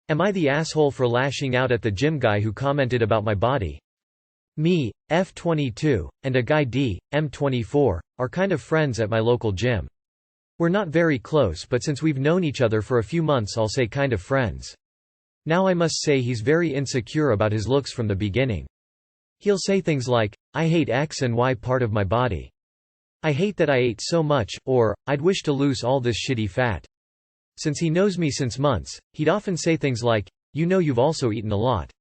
Am I the asshole for lashing out at the gym guy who commented about my body? Me, F22, and a guy D, M24, are kind of friends at my local gym. We're not very close, but since we've known each other for a few months, I'll say kind of friends. Now I must say he's very insecure about his looks from the beginning. He'll say things like, I hate X and Y part of my body. I hate that I ate so much, or, I'd wish to lose all this shitty fat. Since he knows me since months, he'd often say things like, you know you've also eaten a lot.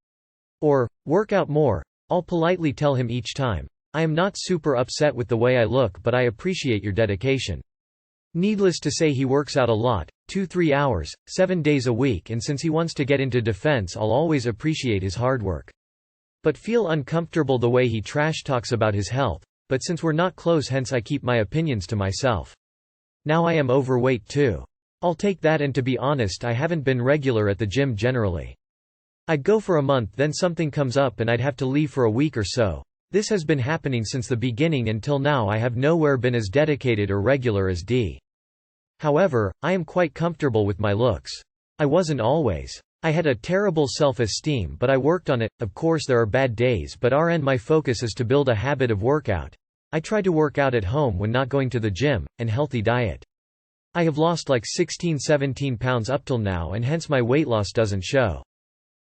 Or, work out more. I'll politely tell him each time, I am not super upset with the way I look, but I appreciate your dedication. Needless to say, he works out a lot, 2-3 hours, 7 days a week, and since he wants to get into defense, I'll always appreciate his hard work. But feel uncomfortable the way he trash talks about his health, but since we're not close, hence I keep my opinions to myself. Now I am overweight too. I'll take that, and to be honest, I haven't been regular at the gym generally. I'd go for a month, then something comes up and I'd have to leave for a week or so. This has been happening since the beginning until now. I have nowhere been as dedicated or regular as D. However, I am quite comfortable with my looks. I wasn't always. I had a terrible self-esteem, but I worked on it. Of course there are bad days, but my focus is to build a habit of workout. I try to work out at home when not going to the gym, and healthy diet. I have lost like 16-17 pounds up till now, and hence my weight loss doesn't show.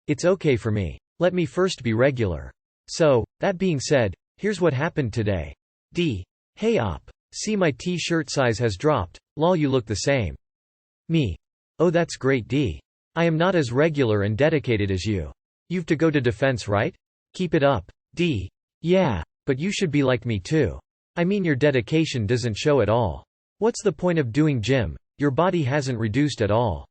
It's okay for me. Let me first be regular. So, that being said, here's what happened today. D. Hey op. See, my t-shirt size has dropped. Lol, you look the same. Me. Oh, that's great D. I am not as regular and dedicated as you. You've to go to defense, right? Keep it up. D. Yeah, but you should be like me too. I mean, your dedication doesn't show at all. What's the point of doing gym? Your body hasn't reduced at all.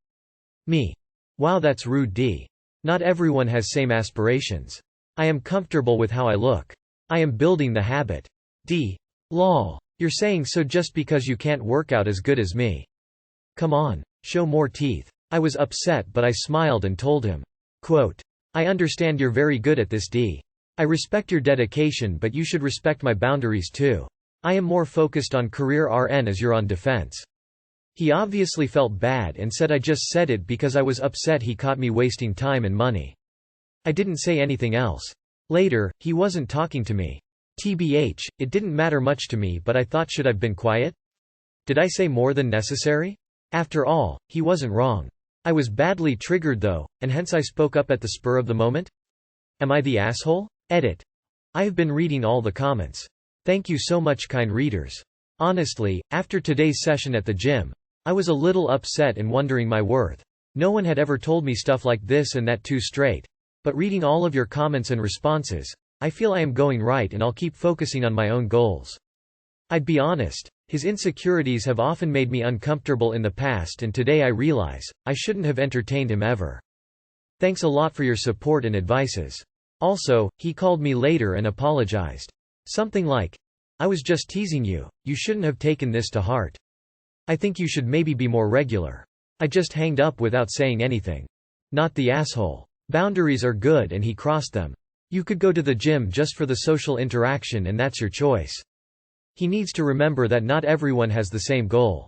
Me. Wow, that's rude D. Not everyone has same aspirations. I am comfortable with how I look. I am building the habit. D. Lol. You're saying so just because you can't work out as good as me. Come on. Show more teeth. I was upset, but I smiled and told him, quote, I understand you're very good at this D. I respect your dedication, but you should respect my boundaries too. I am more focused on career RN as you're on defense. He obviously felt bad and said I just said it because I was upset he caught me wasting time and money. I didn't say anything else. Later, he wasn't talking to me. TBH, it didn't matter much to me, but I thought, should I've been quiet? Did I say more than necessary? After all, he wasn't wrong. I was badly triggered though, and hence I spoke up at the spur of the moment? Am I the asshole? Edit. I have been reading all the comments. Thank you so much, kind readers. Honestly, after today's session at the gym, I was a little upset and wondering my worth. No one had ever told me stuff like this and that too straight. But reading all of your comments and responses, I feel I am going right, and I'll keep focusing on my own goals. I'd be honest, his insecurities have often made me uncomfortable in the past, and today I realize, I shouldn't have entertained him ever. Thanks a lot for your support and advices. Also, he called me later and apologized. Something like, I was just teasing you, you shouldn't have taken this to heart. I think you should maybe be more regular. I just hanged up without saying anything. Not the asshole. Boundaries are good and he crossed them. You could go to the gym just for the social interaction and that's your choice. He needs to remember that not everyone has the same goal.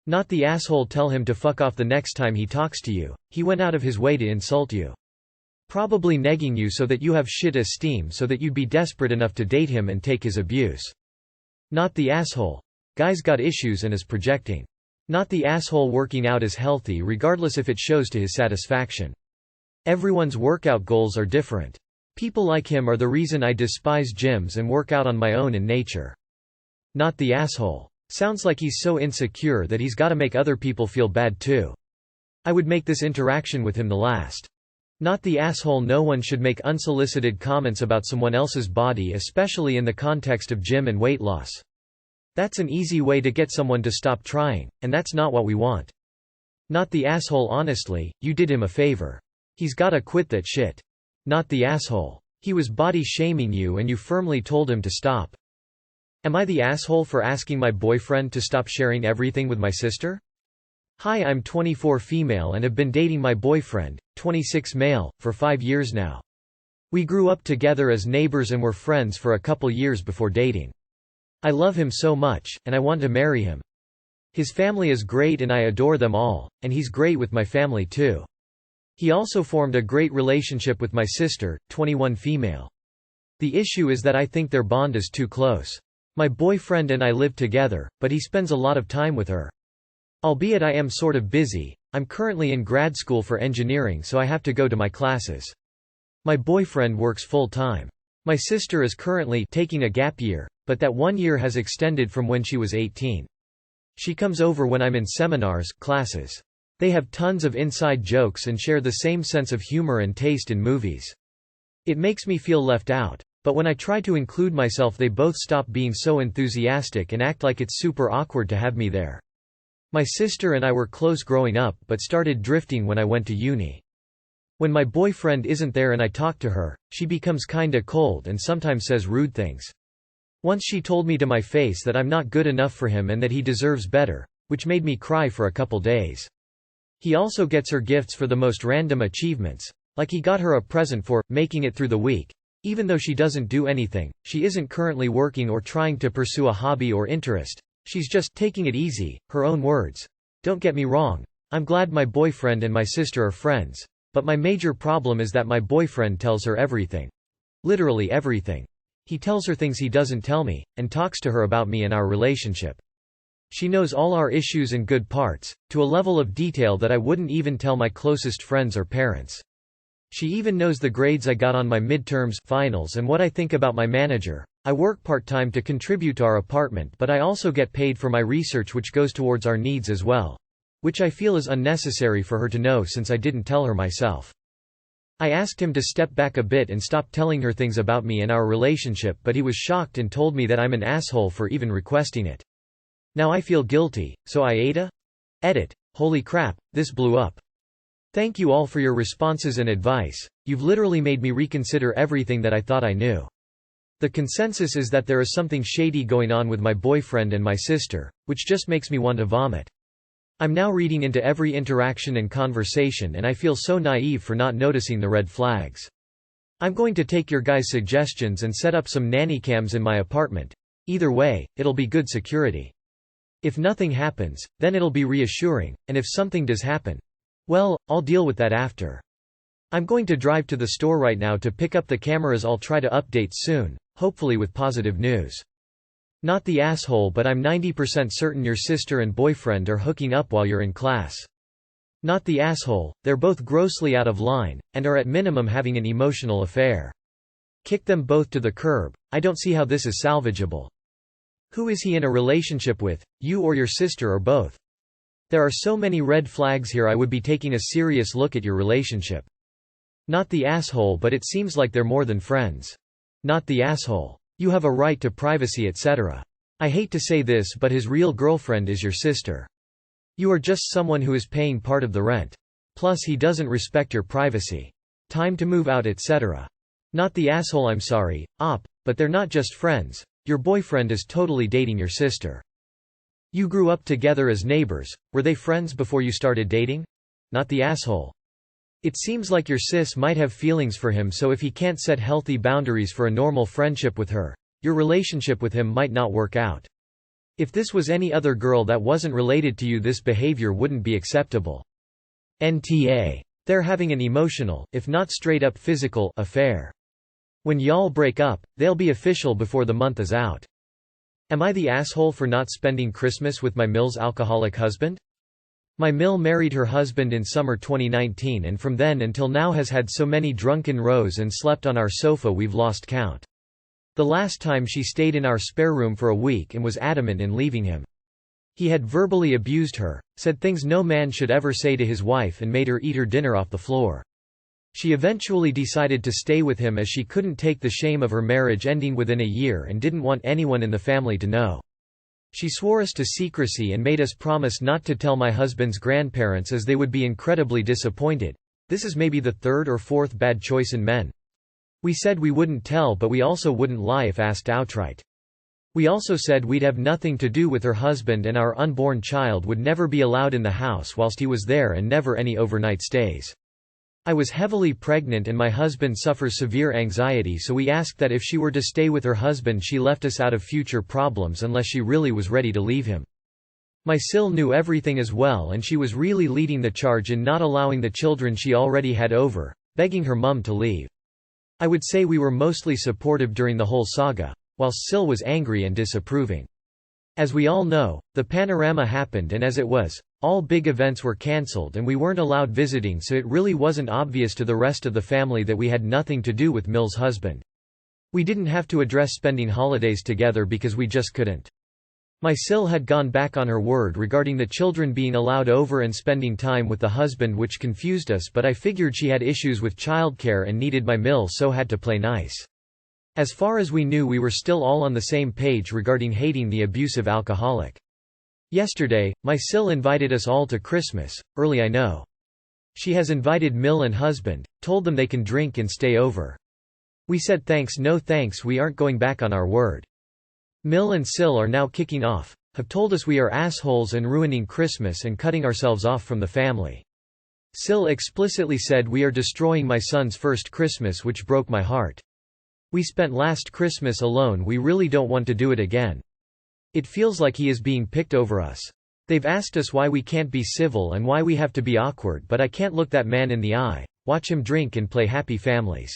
Not the asshole. Tell him to fuck off the next time he talks to you. He went out of his way to insult you. Probably negging you so that you have shit esteem, so that you'd be desperate enough to date him and take his abuse. Not the asshole. Guy's got issues and is projecting. Not the asshole. Working out is healthy regardless if it shows to his satisfaction. Everyone's workout goals are different. People like him are the reason I despise gyms and work out on my own in nature. Not the asshole. Sounds like he's so insecure that he's gotta make other people feel bad too. I would make this interaction with him the last. Not the asshole. No one should make unsolicited comments about someone else's body, especially in the context of gym and weight loss. That's an easy way to get someone to stop trying, and that's not what we want. Not the asshole. Honestly, you did him a favor. He's gotta quit that shit. Not the asshole. He was body shaming you and you firmly told him to stop. Am I the asshole for asking my boyfriend to stop sharing everything with my sister? Hi, I'm 24 female and have been dating my boyfriend, 26 male, for 5 years now. We grew up together as neighbors and were friends for a couple years before dating. I love him so much, and I want to marry him. His family is great and I adore them all, and he's great with my family too. He also formed a great relationship with my sister, 21 female. The issue is that I think their bond is too close. My boyfriend and I live together, but he spends a lot of time with her. Albeit I am sort of busy, I'm currently in grad school for engineering, so I have to go to my classes. My boyfriend works full-time. My sister is currently taking a gap year, but that 1 year has extended from when she was 18. She comes over when I'm in seminars, classes. They have tons of inside jokes and share the same sense of humor and taste in movies. It makes me feel left out, but when I try to include myself they both stop being so enthusiastic and act like it's super awkward to have me there. My sister and I were close growing up but started drifting when I went to uni. When my boyfriend isn't there and I talk to her, she becomes kinda cold and sometimes says rude things. Once she told me to my face that I'm not good enough for him and that he deserves better, which made me cry for a couple days. He also gets her gifts for the most random achievements, like he got her a present for making it through the week. Even though she doesn't do anything, she isn't currently working or trying to pursue a hobby or interest. She's just taking it easy, her own words. Don't get me wrong, I'm glad my boyfriend and my sister are friends, but my major problem is that my boyfriend tells her everything. Literally everything. He tells her things he doesn't tell me, and talks to her about me and our relationship. She knows all our issues and good parts, to a level of detail that I wouldn't even tell my closest friends or parents. She even knows the grades I got on my midterms, finals, and what I think about my manager. I work part-time to contribute to our apartment, but I also get paid for my research, which goes towards our needs as well. Which I feel is unnecessary for her to know since I didn't tell her myself. I asked him to step back a bit and stop telling her things about me and our relationship, but he was shocked and told me that I'm an asshole for even requesting it. Now I feel guilty, so AITA? Edit. Holy crap, this blew up. Thank you all for your responses and advice. You've literally made me reconsider everything that I thought I knew. The consensus is that there is something shady going on with my boyfriend and my sister, which just makes me want to vomit. I'm now reading into every interaction and conversation and I feel so naive for not noticing the red flags. I'm going to take your guys' suggestions and set up some nanny cams in my apartment. Either way, it'll be good security. If nothing happens, then it'll be reassuring, and if something does happen, well, I'll deal with that after. I'm going to drive to the store right now to pick up the cameras. I'll try to update soon, hopefully with positive news. Not the asshole, but I'm 90% certain your sister and boyfriend are hooking up while you're in class. Not the asshole, they're both grossly out of line, and are at minimum having an emotional affair. Kick them both to the curb. I don't see how this is salvageable. Who is he in a relationship with, you or your sister or both? There are so many red flags here. I would be taking a serious look at your relationship. Not the asshole, but it seems like they're more than friends. Not the asshole. You have a right to privacy, etc. I hate to say this, but his real girlfriend is your sister. You are just someone who is paying part of the rent. Plus he doesn't respect your privacy. Time to move out, etc. Not the asshole. I'm sorry, but they're not just friends. Your boyfriend is totally dating your sister. You grew up together as neighbors. Were they friends before you started dating? Not the asshole. It seems like your sis might have feelings for him, so if he can't set healthy boundaries for a normal friendship with her, your relationship with him might not work out. If this was any other girl that wasn't related to you, this behavior wouldn't be acceptable. NTA. They're having an emotional, if not straight-up physical, affair. When y'all break up, they'll be official before the month is out. Am I the asshole for not spending Christmas with my Mill's alcoholic husband? My Mill married her husband in summer 2019 and from then until now has had so many drunken rows and slept on our sofa we've lost count. The last time she stayed in our spare room for a week and was adamant in leaving him. He had verbally abused her, said things no man should ever say to his wife, and made her eat her dinner off the floor. She eventually decided to stay with him as she couldn't take the shame of her marriage ending within a year and didn't want anyone in the family to know. She swore us to secrecy and made us promise not to tell my husband's grandparents as they would be incredibly disappointed. This is maybe the third or fourth bad choice in men. We said we wouldn't tell, but we also wouldn't lie if asked outright. We also said we'd have nothing to do with her husband and our unborn child would never be allowed in the house whilst he was there and never any overnight stays. I was heavily pregnant and my husband suffers severe anxiety, so we asked that if she were to stay with her husband she left us out of future problems unless she really was ready to leave him. My Sil knew everything as well, and she was really leading the charge in not allowing the children she already had over, begging her mum to leave. I would say we were mostly supportive during the whole saga, whilst Sil was angry and disapproving. As we all know, the panorama happened, and as it was, all big events were cancelled and we weren't allowed visiting, so it really wasn't obvious to the rest of the family that we had nothing to do with Mill's husband. We didn't have to address spending holidays together because we just couldn't. My Sil had gone back on her word regarding the children being allowed over and spending time with the husband, which confused us, but I figured she had issues with childcare and needed my Mill, so had to play nice. As far as we knew, we were still all on the same page regarding hating the abusive alcoholic. Yesterday, my Sil invited us all to Christmas, early I know. She has invited Mill and husband, told them they can drink and stay over. We said thanks, no thanks, we aren't going back on our word. Mill and Sil are now kicking off, have told us we are assholes and ruining Christmas and cutting ourselves off from the family. Sil explicitly said we are destroying my son's first Christmas, which broke my heart. We spent last Christmas alone, we really don't want to do it again. It feels like he is being picked over us. They've asked us why we can't be civil and why we have to be awkward, but I can't look that man in the eye, watch him drink and play happy families.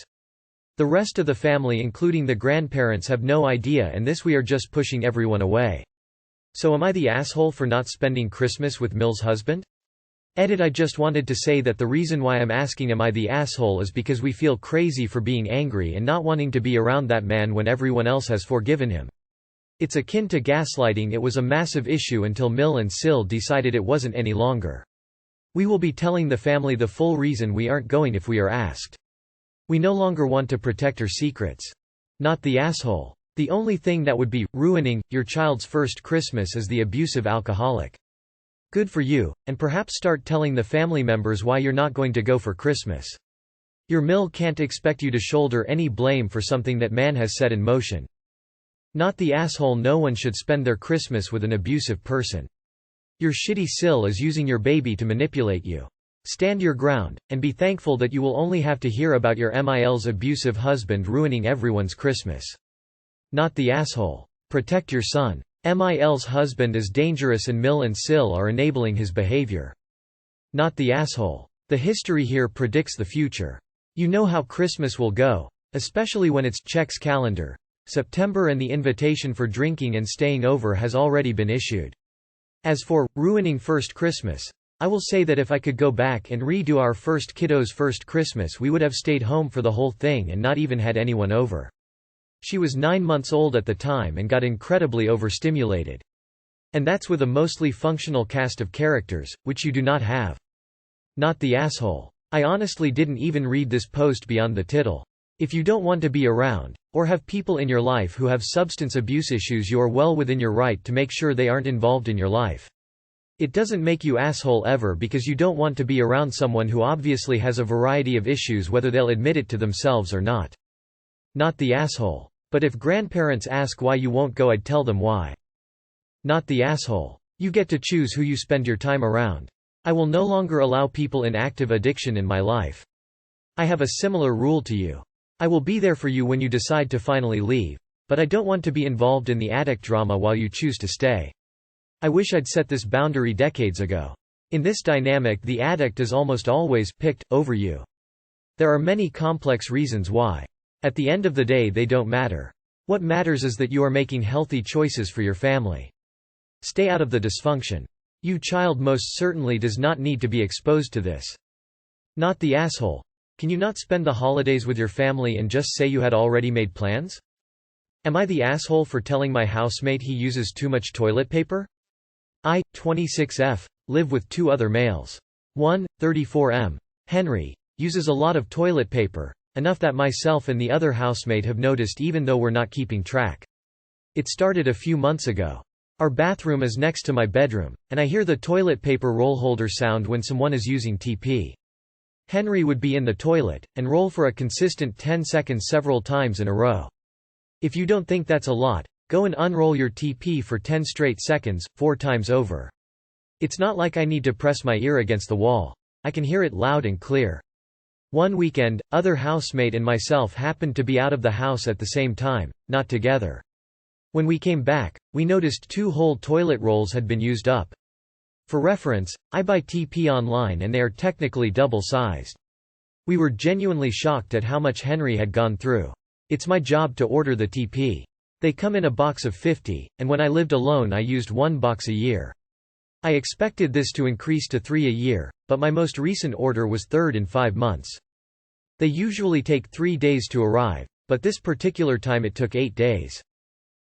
The rest of the family, including the grandparents, have no idea, and this we are just pushing everyone away. So am I the asshole for not spending Christmas with Mill's husband? Edit. I just wanted to say that the reason why I'm asking am I the asshole is because we feel crazy for being angry and not wanting to be around that man when everyone else has forgiven him. It's akin to gaslighting. It was a massive issue until Mill and Sil decided it wasn't any longer. We will be telling the family the full reason we aren't going if we are asked. We no longer want to protect her secrets. Not the asshole. The only thing that would be ruining your child's first Christmas is the abusive alcoholic. Good for you, and perhaps start telling the family members why you're not going to go for Christmas. Your Mill can't expect you to shoulder any blame for something that man has set in motion. Not the asshole. No one should spend their Christmas with an abusive person. Your shitty Sil is using your baby to manipulate you. Stand your ground, and be thankful that you will only have to hear about your Mil's abusive husband ruining everyone's Christmas. Not the asshole. Protect your son. Mil's husband is dangerous and Mill and Sil are enabling his behavior. Not the asshole. The history here predicts the future. You know how Christmas will go, especially when it's Czech's calendar, September, and the invitation for drinking and staying over has already been issued. As for ruining first Christmas, I will say that if I could go back and redo our first kiddo's first Christmas, we would have stayed home for the whole thing and not even had anyone over. She was 9 months old at the time and got incredibly overstimulated. And that's with a mostly functional cast of characters, which you do not have. Not the asshole. I honestly didn't even read this post beyond the title. If you don't want to be around, or have people in your life who have substance abuse issues, you are well within your right to make sure they aren't involved in your life. It doesn't make you asshole ever because you don't want to be around someone who obviously has a variety of issues, whether they'll admit it to themselves or not. Not the asshole. But if grandparents ask why you won't go, I'd tell them why. Not the asshole. You get to choose who you spend your time around. I will no longer allow people in active addiction in my life. I have a similar rule to you. I will be there for you when you decide to finally leave, but I don't want to be involved in the addict drama while you choose to stay. I wish I'd set this boundary decades ago. In this dynamic, the addict is almost always picked over you. There are many complex reasons why. At the end of the day, they don't matter. What matters is that you are making healthy choices for your family. Stay out of the dysfunction. Your child most certainly does not need to be exposed to this. Not the asshole. Can you not spend the holidays with your family and just say you had already made plans? Am I the asshole for telling my housemate he uses too much toilet paper? I, 26F, live with 2 other males. One, 34M, Henry, uses a lot of toilet paper, enough that myself and the other housemate have noticed even though we're not keeping track. It started a few months ago. Our bathroom is next to my bedroom, and I hear the toilet paper roll holder sound when someone is using TP. Henry would be in the toilet, and roll for a consistent 10 seconds several times in a row. If you don't think that's a lot, go and unroll your TP for 10 straight seconds, 4 times over. It's not like I need to press my ear against the wall. I can hear it loud and clear. One weekend, other housemate and myself happened to be out of the house at the same time, not together. When we came back, we noticed 2 whole toilet rolls had been used up. For reference, I buy TP online and they are technically double-sized. We were genuinely shocked at how much Henry had gone through. It's my job to order the TP. They come in a box of 50, and when I lived alone I used 1 box a year. I expected this to increase to 3 a year, but my most recent order was third in 5 months. They usually take 3 days to arrive, but this particular time it took 8 days.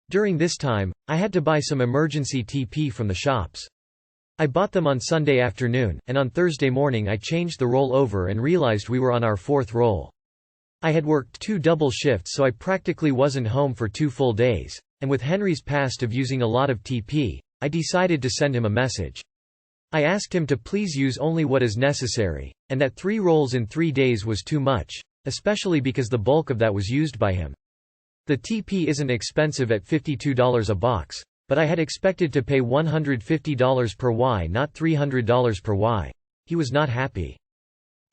During this time, I had to buy some emergency TP from the shops. I bought them on Sunday afternoon, and on Thursday morning I changed the roll over and realized we were on our 4th roll. I had worked 2 double shifts, so I practically wasn't home for 2 full days, and with Henry's past of using a lot of TP, I decided to send him a message. I asked him to please use only what is necessary, and that 3 rolls in 3 days was too much, especially because the bulk of that was used by him. The TP isn't expensive at $52 a box, but I had expected to pay $150 per Y, not $300 per Y. He was not happy.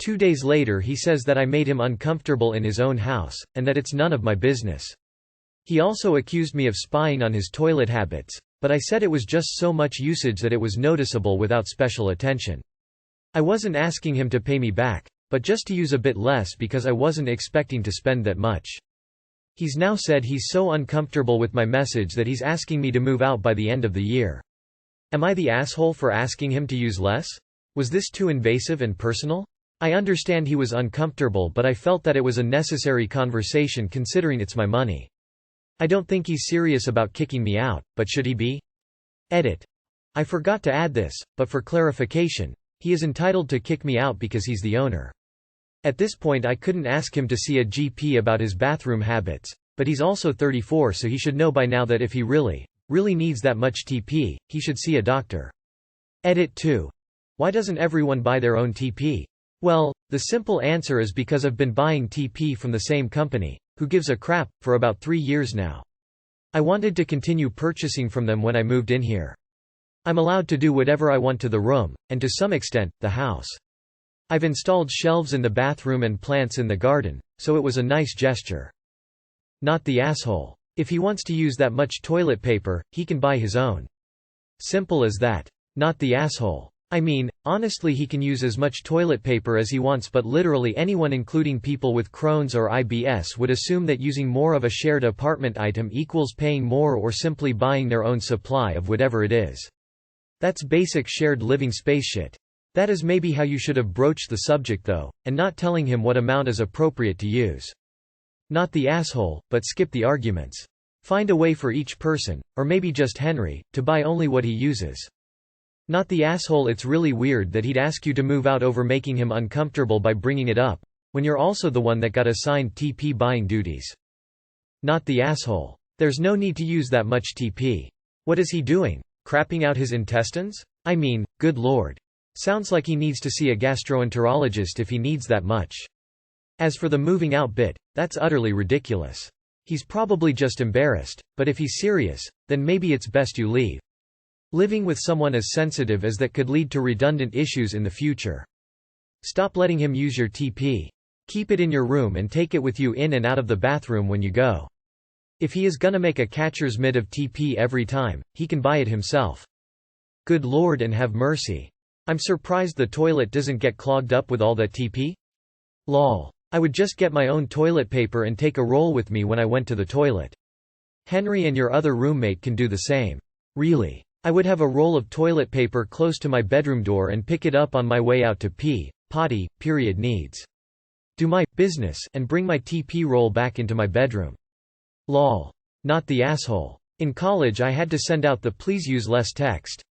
2 days later he says that I made him uncomfortable in his own house, and that it's none of my business. He also accused me of spying on his toilet habits, but I said it was just so much usage that it was noticeable without special attention. I wasn't asking him to pay me back, but just to use a bit less because I wasn't expecting to spend that much. He's now said he's so uncomfortable with my message that he's asking me to move out by the end of the year. Am I the asshole for asking him to use less? Was this too invasive and personal? I understand he was uncomfortable, but I felt that it was a necessary conversation considering it's my money. I don't think he's serious about kicking me out, but should he be? Edit. I forgot to add this, but for clarification, he is entitled to kick me out because he's the owner. At this point I couldn't ask him to see a GP about his bathroom habits, but he's also 34, so he should know by now that if he really needs that much TP, he should see a doctor. Edit 2. Why doesn't everyone buy their own TP? Well, the simple answer is because I've been buying TP from the same company, who gives a crap, for about 3 years now. I wanted to continue purchasing from them when I moved in here. I'm allowed to do whatever I want to the room, and to some extent, the house. I've installed shelves in the bathroom and plants in the garden, so it was a nice gesture. Not the asshole. If he wants to use that much toilet paper, he can buy his own. Simple as that. Not the asshole. I mean, honestly, he can use as much toilet paper as he wants, but literally anyone, including people with Crohn's or IBS, would assume that using more of a shared apartment item equals paying more or simply buying their own supply of whatever it is. That's basic shared living space shit. That is maybe how you should have broached the subject though, and not telling him what amount is appropriate to use. Not the asshole, but skip the arguments. Find a way for each person, or maybe just Henry, to buy only what he uses. Not the asshole. It's really weird that he'd ask you to move out over making him uncomfortable by bringing it up, when you're also the one that got assigned TP buying duties. Not the asshole. There's no need to use that much TP. What is he doing? Crapping out his intestines? I mean, good lord. Sounds like he needs to see a gastroenterologist if he needs that much. As for the moving out bit, that's utterly ridiculous. He's probably just embarrassed, but if he's serious, then maybe it's best you leave. Living with someone as sensitive as that could lead to redundant issues in the future. Stop letting him use your TP. Keep it in your room and take it with you in and out of the bathroom when you go. If he is gonna make a catcher's mitt of TP every time, he can buy it himself. Good lord and have mercy. I'm surprised the toilet doesn't get clogged up with all that TP. Lol. I would just get my own toilet paper and take a roll with me when I went to the toilet. Henry and your other roommate can do the same. Really. I would have a roll of toilet paper close to my bedroom door and pick it up on my way out to pee, potty, period needs. Do my business and bring my TP roll back into my bedroom. Lol. Not the asshole. In college I had to send out the please use less text.